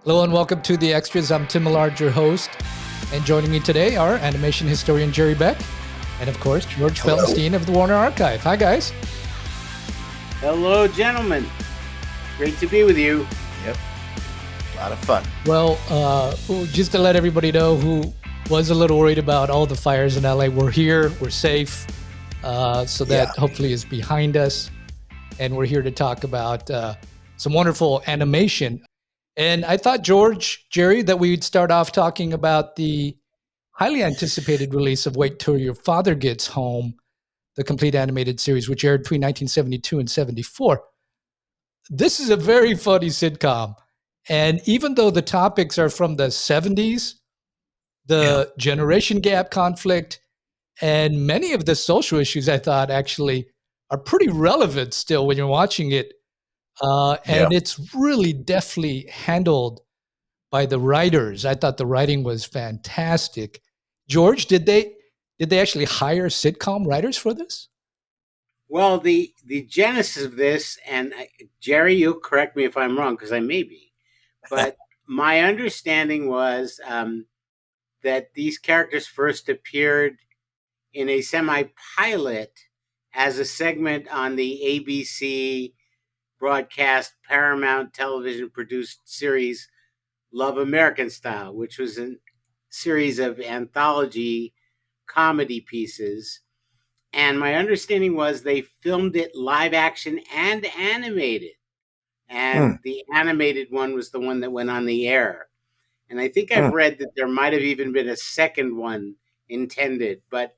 Hello and welcome to The Extras. I'm Tim Millard, your host. And joining me today are animation historian Jerry Beck and, of course, George Feltenstein of the Warner Archive. Hi, guys. Hello, gentlemen. Great to be with you. Yep. A lot of fun. Well, just to let everybody know who was a little worried about all the fires in LA, we're here, we're safe. So that hopefully is behind us. And we're here to talk about some wonderful animation. And I thought, Jerry, that we'd start off talking about the highly anticipated release of Wait Till Your Father Gets Home, the complete animated series, which aired between 1972 and 74. This is a very funny sitcom. And even though the topics are from the 70s, the generation gap conflict, and many of the social issues, I thought, actually are pretty relevant still when you're watching it. And it's really deftly handled by the writers. I thought the writing was fantastic. George, did they actually hire sitcom writers for this? Well, the genesis of this, and Jerry, you'll correct me if I'm wrong, because I may be, but my understanding was that these characters first appeared in a semi-pilot as a segment on the ABC broadcast Paramount television produced series Love American Style, which was a series of anthology comedy pieces. And my understanding was they filmed it live action and animated. And the animated one was the one that went on the air. And I think I've read that there might have even been a second one intended. But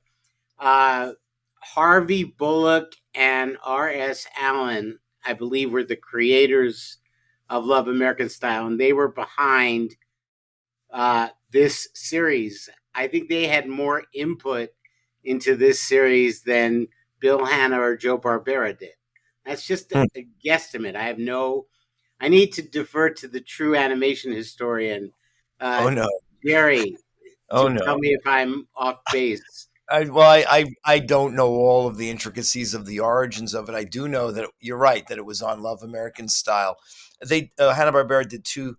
Harvey Bullock and R.S. Allen, I believe, were the creators of Love American Style, and they were behind this series. I think they had more input into this series than Bill Hanna or Joe Barbera did. That's just a guesstimate. I need to defer to the true animation historian, Jerry, to tell me if I'm off base. I don't know all of the intricacies of the origins of it. I do know that you're right, that it was on Love American Style. Hanna-Barbera did two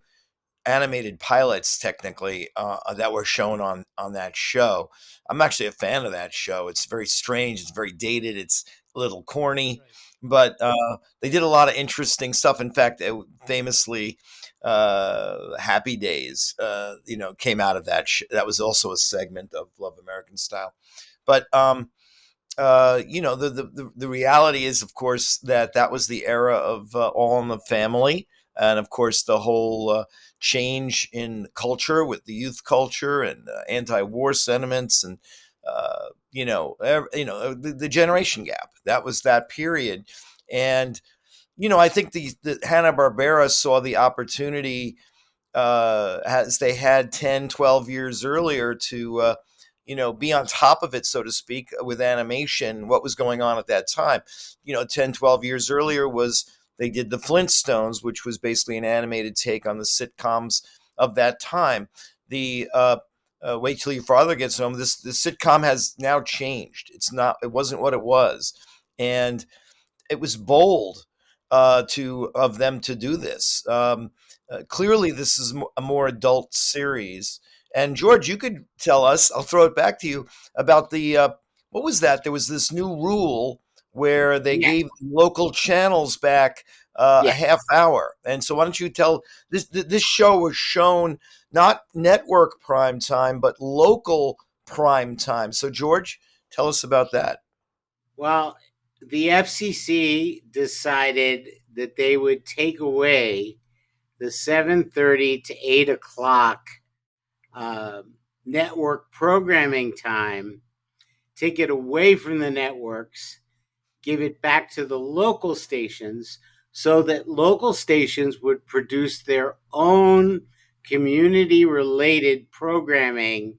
animated pilots, technically, that were shown on that show. I'm actually a fan of that show. It's very strange. It's very dated. It's a little corny, but they did a lot of interesting stuff. In fact, famously, Happy Days, came out of that. That was also a segment of Love American Style. But the reality is, of course, that was the era of All in the Family, and of course the whole change in culture with the youth culture and anti-war sentiments, and the generation gap. That was that period, and I think the Hanna-Barbera saw the opportunity as they had 10, 12 years earlier to be on top of it, so to speak, with animation, what was going on at that time. 10, 12 years earlier they did the Flintstones, which was basically an animated take on the sitcoms of that time. The Wait Till Your Father Gets Home, the sitcom has now changed. It wasn't what it was. And it was bold of them to do this. Clearly, this is a more adult series. And George, you could tell us, I'll throw it back to you, about what was that? There was this new rule where they gave local channels back a half hour. And so why don't you tell, this show was shown not network prime time, but local prime time. So George, tell us about that. Well, the FCC decided that they would take away the 7:30 to 8 o'clock network programming time, take it away from the networks, give it back to the local stations, so that local stations would produce their own community-related programming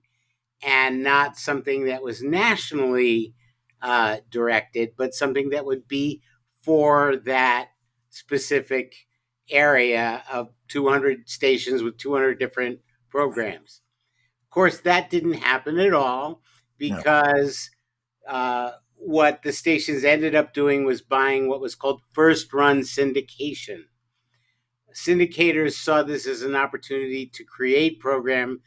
and not something that was nationally directed, but something that would be for that specific area of 200 stations with 200 different programs. Of course, that didn't happen at all, because what the stations ended up doing was buying what was called first run syndication. syndicators saw this as an opportunity to create programming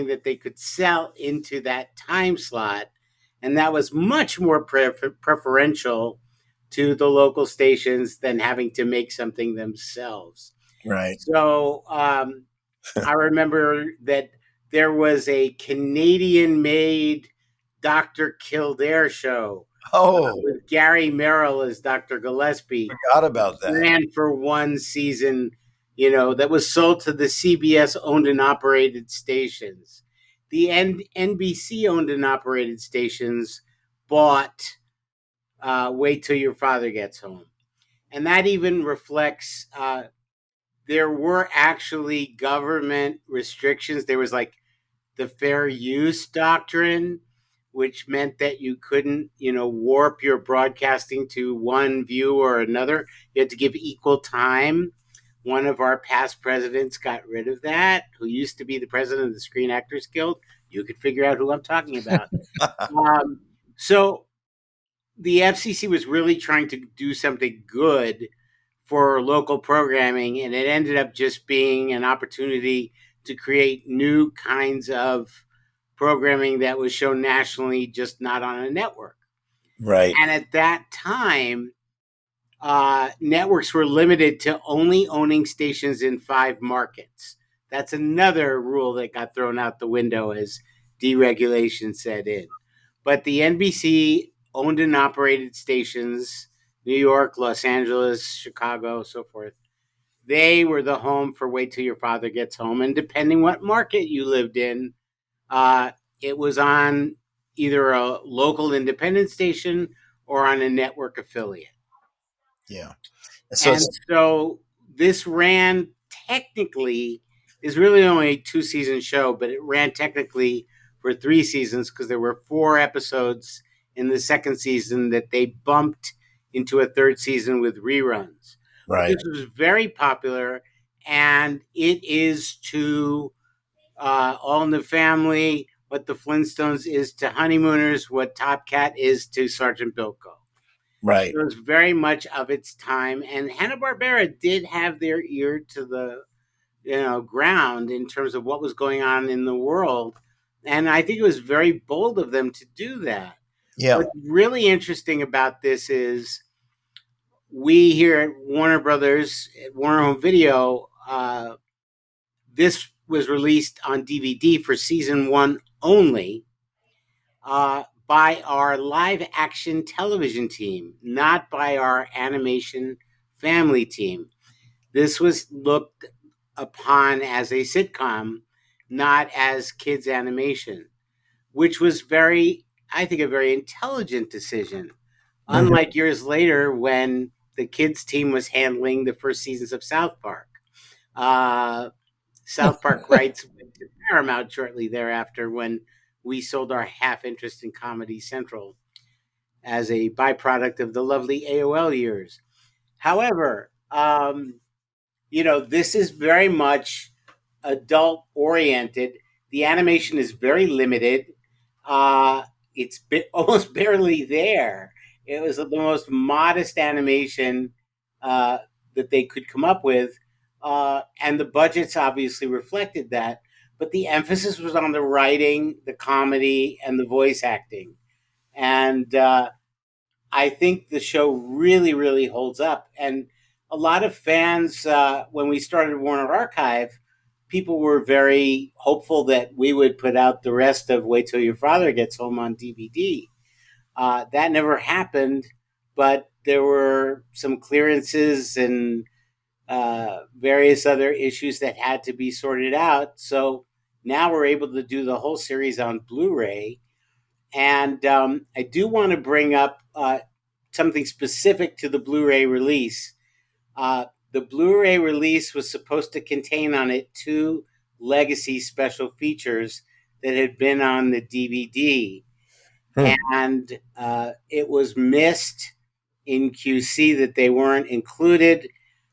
that they could sell into that time slot, and that was much more preferential to the local stations than having to make something themselves. Right. So I remember that there was a Canadian-made Dr. Kildare show with Gary Merrill as Dr. Gillespie. Forgot about that. Ran for one season, that was sold to the CBS owned and operated stations. The NBC owned and operated stations bought Wait Till Your Father Gets Home. And that even reflects there were actually government restrictions. There was like the fair use doctrine, which meant that you couldn't, warp your broadcasting to one view or another. You had to give equal time. One of our past presidents got rid of that, who used to be the president of the Screen Actors Guild. You could figure out who I'm talking about. So the FCC was really trying to do something good for local programming, and it ended up just being an opportunity to create new kinds of programming that was shown nationally, just not on a network. Right. And at that time, networks were limited to only owning stations in 5 markets. That's another rule that got thrown out the window as deregulation set in. But the NBC owned and operated stations, New York, Los Angeles, Chicago, so forth, they were the home for Wait Till Your Father Gets Home. And depending what market you lived in, it was on either a local independent station or on a network affiliate. Yeah. So this ran technically, is really only a 2-season show, but it ran technically for 3 seasons because there were 4 episodes in the second season that they bumped into a 3rd season with reruns. Right. This was very popular, and it is to All in the Family what the Flintstones is to Honeymooners, what Top Cat is to Sergeant Bilko. Right. It was very much of its time, and Hanna-Barbera did have their ear to the ground in terms of what was going on in the world, and I think it was very bold of them to do that. Yeah. What's really interesting about this is we here at Warner Brothers, at Warner Home Video, this was released on DVD for season 1 only by our live action television team, not by our animation family team. This was looked upon as a sitcom, not as kids animation, which was I think, a very intelligent decision. Unlike years later when the kids team was handling the first seasons of South Park. South Park rights went to Paramount shortly thereafter when we sold our half interest in Comedy Central as a byproduct of the lovely AOL years. However, this is very much adult oriented. The animation is very limited. It's almost barely there. It was the most modest animation that they could come up with. And the budgets obviously reflected that. But the emphasis was on the writing, the comedy, and the voice acting. And I think the show really, really holds up. And a lot of fans, when we started Warner Archive, people were very hopeful that we would put out the rest of Wait Till Your Father Gets Home on DVD. That never happened, but there were some clearances and various other issues that had to be sorted out. So now we're able to do the whole series on Blu-ray. And I do want to bring up something specific to the Blu-ray release. The Blu-ray release was supposed to contain on it 2 legacy special features that had been on the DVD. And it was missed in QC that they weren't included.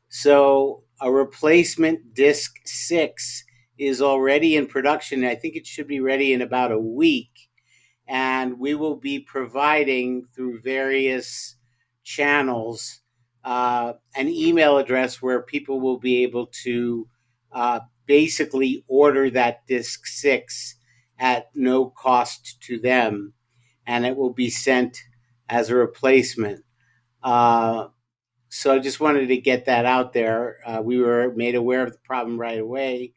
So a replacement disc 6 is already in production. I think it should be ready in about a week. And we will be providing through various channels an email address where people will be able to basically order that disc 6 at no cost to them, and it will be sent as a replacement. So I just wanted to get that out there. We were made aware of the problem right away,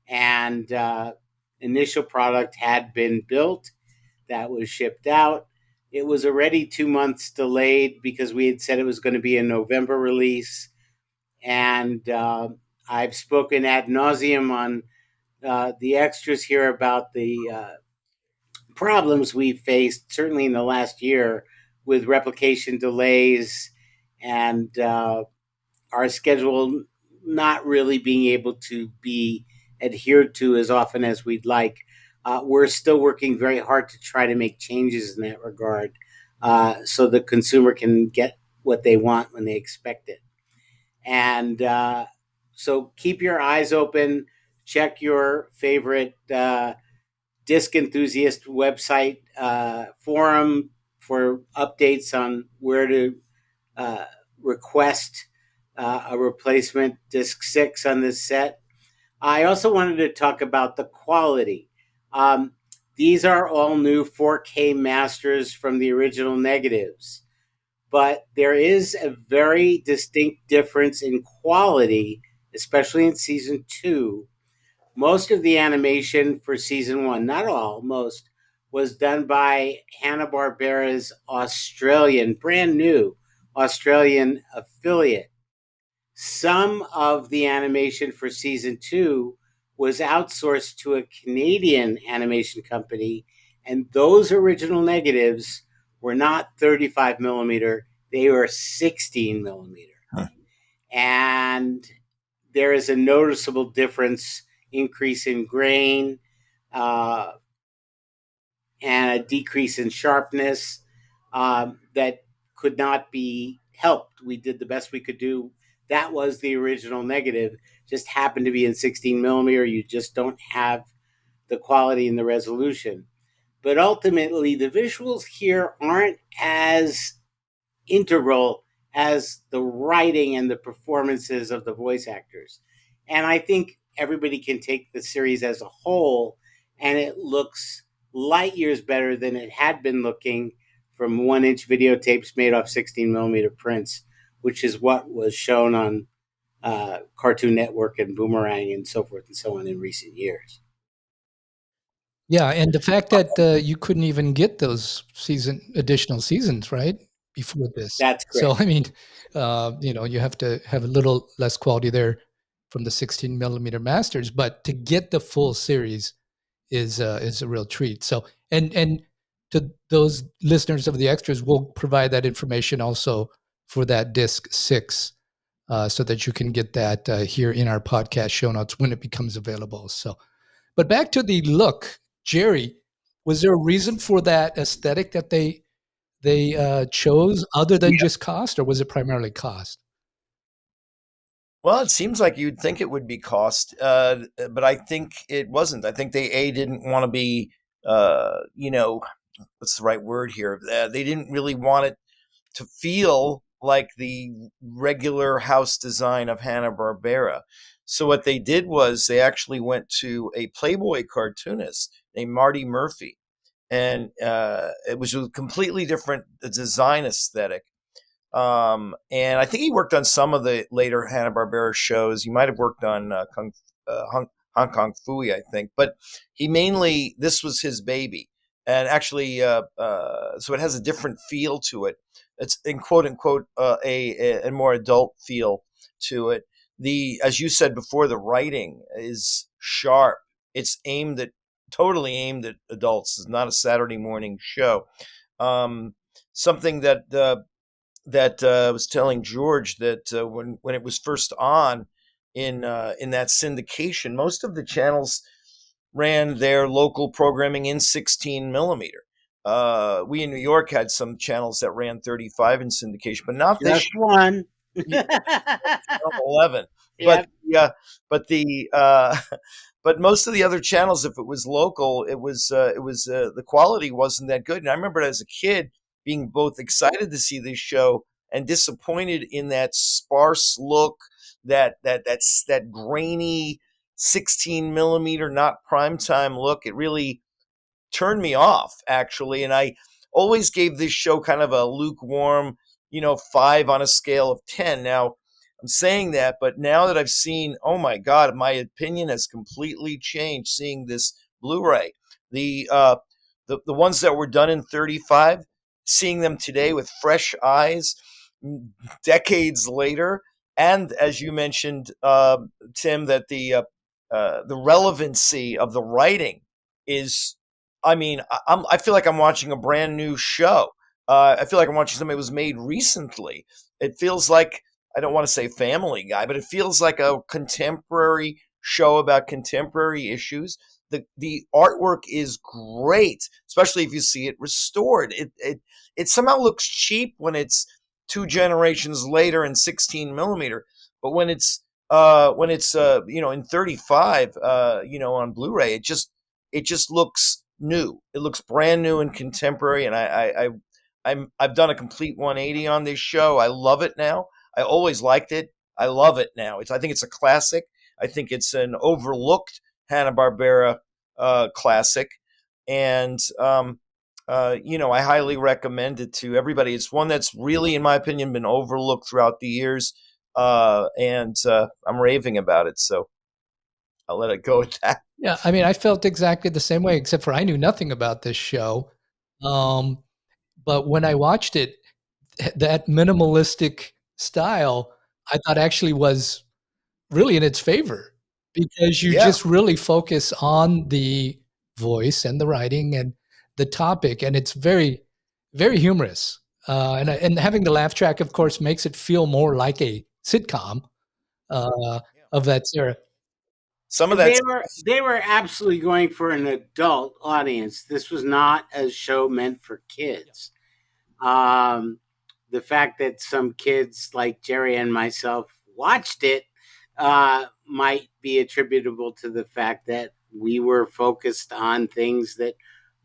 and initial product had been built. That was shipped out. It was already 2 months delayed because we had said it was going to be a November release. And I've spoken ad nauseum on the extras here about the problems we faced, certainly in the last year, with replication delays and our schedule not really being able to be adhered to as often as we'd like. We're still working very hard to try to make changes in that regard, so the consumer can get what they want when they expect it. And so keep your eyes open, check your favorite disc enthusiast website forum for updates on where to request a replacement disc 6 on this set. I also wanted to talk about the quality. These are all new 4K masters from the original negatives, but there is a very distinct difference in quality, especially in season 2. Most of the animation for season 1, not all, most, was done by Hanna-Barbera's Australian, brand new Australian affiliate. Some of the animation for season 2 was outsourced to a Canadian animation company, and those original negatives were not 35 millimeter, they were 16 millimeter. Huh. And there is a noticeable difference, increase in grain, and a decrease in sharpness that could not be helped. We did the best we could do. That was the original negative, just happened to be in 16 millimeter. You just don't have the quality and the resolution. But ultimately, the visuals here aren't as integral as the writing and the performances of the voice actors. And I think everybody can take the series as a whole, and it looks light years better than it had been looking from 1-inch videotapes made off 16 millimeter prints, which is what was shown on Cartoon Network and Boomerang and so forth and so on in recent years. Yeah, and the fact that you couldn't even get those additional seasons, right, before this. That's correct. So I mean, you have to have a little less quality there from the 16 millimeter masters, but to get the full series is a real treat. So and to those listeners of the extras, we'll provide that information also for that disc 6, so that you can get that here in our podcast show notes when it becomes available. So, but back to the look. Jerry, was there a reason for that aesthetic that they chose other than just cost, or was it primarily cost? Well, it seems like you'd think it would be cost, but I think it wasn't. I think they didn't want to be, what's the right word here? They didn't really want it to feel like the regular house design of Hanna-Barbera. So what they did was they actually went to a Playboy cartoonist named Marty Murphy, and it was a completely different design aesthetic. And I think he worked on some of the later Hanna-Barbera shows. He might have worked on Hong Kong Phooey, I think, but this was his baby. And actually, so it has a different feel to it. It's in quote unquote a more adult feel to it. As you said before, the writing is sharp. It's totally aimed at adults. It's not a Saturday morning show. Something that I was telling George that when it was first on in that syndication, most of the channels ran their local programming in 16 millimeter. We in New York had some channels that ran 35 in syndication, but not just this one. 11. Yep. But most of the other channels, if it was local, it was the quality wasn't that good. And I remember as a kid being both excited to see this show and disappointed in that sparse look, that grainy 16 millimeter, not primetime look. It really turned me off, actually. And I always gave this show kind of a lukewarm, 5 on a scale of 10. Now, I'm saying that, but now that I've seen, oh my God, my opinion has completely changed seeing this Blu-ray. The ones that were done in 35, seeing them today with fresh eyes, decades later, and as you mentioned, Tim, that the relevancy of the writing is, I feel like I'm watching a brand new show. I feel like I'm watching something that was made recently. It feels like, I don't want to say Family Guy, but it feels like a contemporary show about contemporary issues. The artwork is great, especially if you see it restored. It somehow looks cheap when it's 2 generations later in 16 millimeter, but when it's in 35 on Blu-ray, it just looks new. It looks brand new and contemporary, and I've done a complete 180 on this show. I love it now. I always liked it. I love it now. I think it's a classic. I think it's an overlooked Hanna-Barbera classic, and I highly recommend it to everybody. It's one that's really, in my opinion, been overlooked throughout the years, and I'm raving about it. So I'll let it go at that. Yeah, I mean, I felt exactly the same way, except for I knew nothing about this show. But when I watched it, that minimalistic style, I thought actually was really in its favor, because you just really focus on the voice and the writing and the topic, and it's very, very humorous. And having the laugh track, of course, makes it feel more like a sitcom of that era. Some of that they were absolutely going for an adult audience. This was not a show meant for kids. The fact that some kids like Jerry and myself watched it might be attributable to the fact that we were focused on things that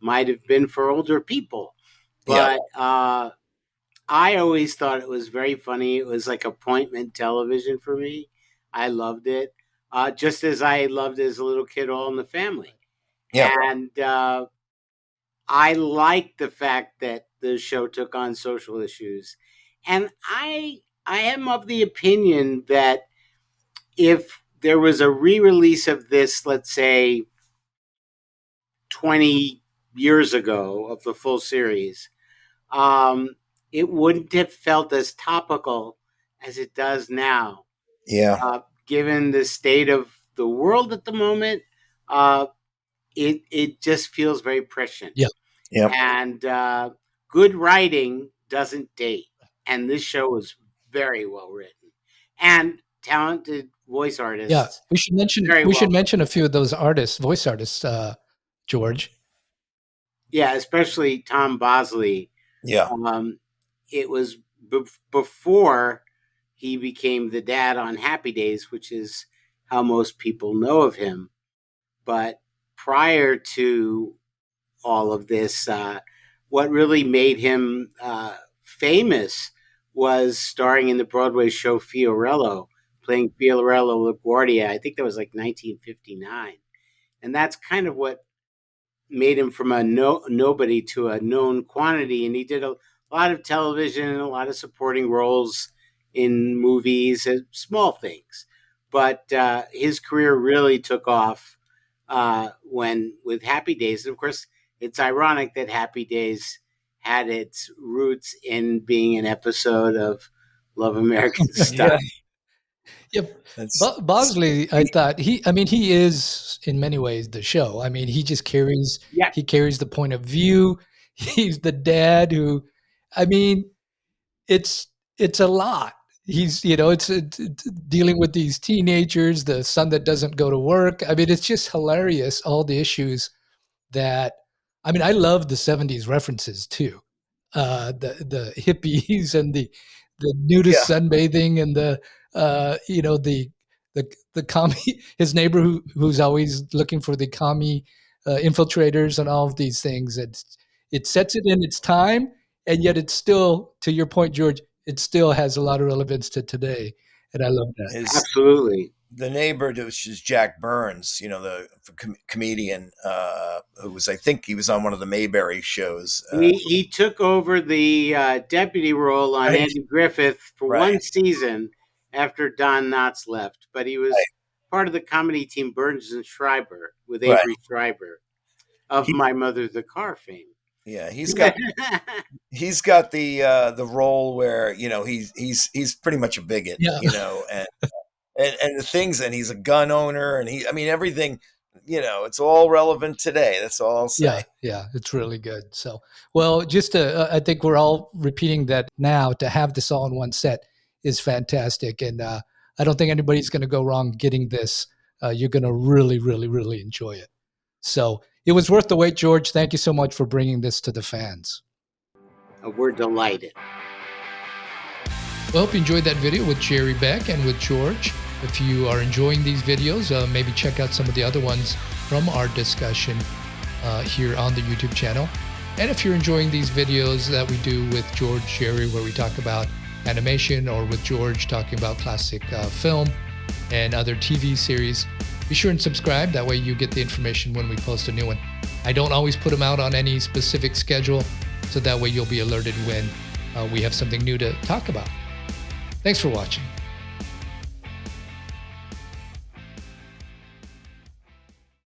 might have been for older people. But I always thought it was very funny. It was like appointment television for me. I loved it. Just as I loved it as a little kid, All in the Family. Yeah. And I liked the fact that the show took on social issues. And I am of the opinion that if there was a re-release of this, let's say 20 years ago, of the full series, it wouldn't have felt as topical as it does now. Yeah. Given the state of the world at the moment, it just feels very prescient. Yeah. Yeah. And good writing doesn't date. And this show was very well written. And talented voice artists. Yeah, we should mention a few of those voice artists, George. Yeah, especially Tom Bosley. Yeah. It was before he became the dad on Happy Days, which is how most people know of him. But prior to all of this, what really made him famous was starring in the Broadway show Fiorello, playing Fiorello LaGuardia. I think that was like 1959. And that's kind of what made him from a nobody to a known quantity. And he did a lot of television and a lot of supporting roles in movies and small things. But his career really took off with Happy Days. And of course, it's ironic that Happy Days had its roots in being an episode of Love American Style. Yep. Bosley, I thought he is in many ways the show. I mean, he just carries the point of view. He's the dad who, it's a lot. He's, it's dealing with these teenagers, the son that doesn't go to work. I mean, it's just hilarious, all the issues that, I love the 70s references too. The hippies and the nudist sunbathing and the commie, his neighbor who's always looking for the commie infiltrators and all of these things. It sets it in its time, and yet it's still, to your point, George, it still has a lot of relevance to today, and I love that. Absolutely. The neighbor, which is Jack Burns, the comedian, who was, I think he was on one of the Mayberry shows. He took over the deputy role on Right. Andy Griffith for Right. one season after Don Knotts left, but he was part of the comedy team Burns and Schreiber with Avery Schreiber of My Mother the Car fame. Yeah, he's got the role where he's pretty much a bigot, and the things, and he's a gun owner, and everything, it's all relevant today. That's all I'll say. Yeah, it's really good. So, well, just I think we're all repeating that now. To have this all in one set is fantastic, and I don't think anybody's going to go wrong getting this. You're going to really, really, really enjoy it. So it was worth the wait, George. Thank you so much for bringing this to the fans. We're delighted. Well, hope you enjoyed that video with Jerry Beck and with George. If you are enjoying these videos, maybe check out some of the other ones from our discussion here on the YouTube channel. And if you're enjoying these videos that we do with George, Jerry, where we talk about animation, or with George talking about classic film and other TV series, be sure and subscribe. That way you get the information when we post a new one. I don't always put them out on any specific schedule, so that way you'll be alerted when we have something new to talk about. Thanks for watching.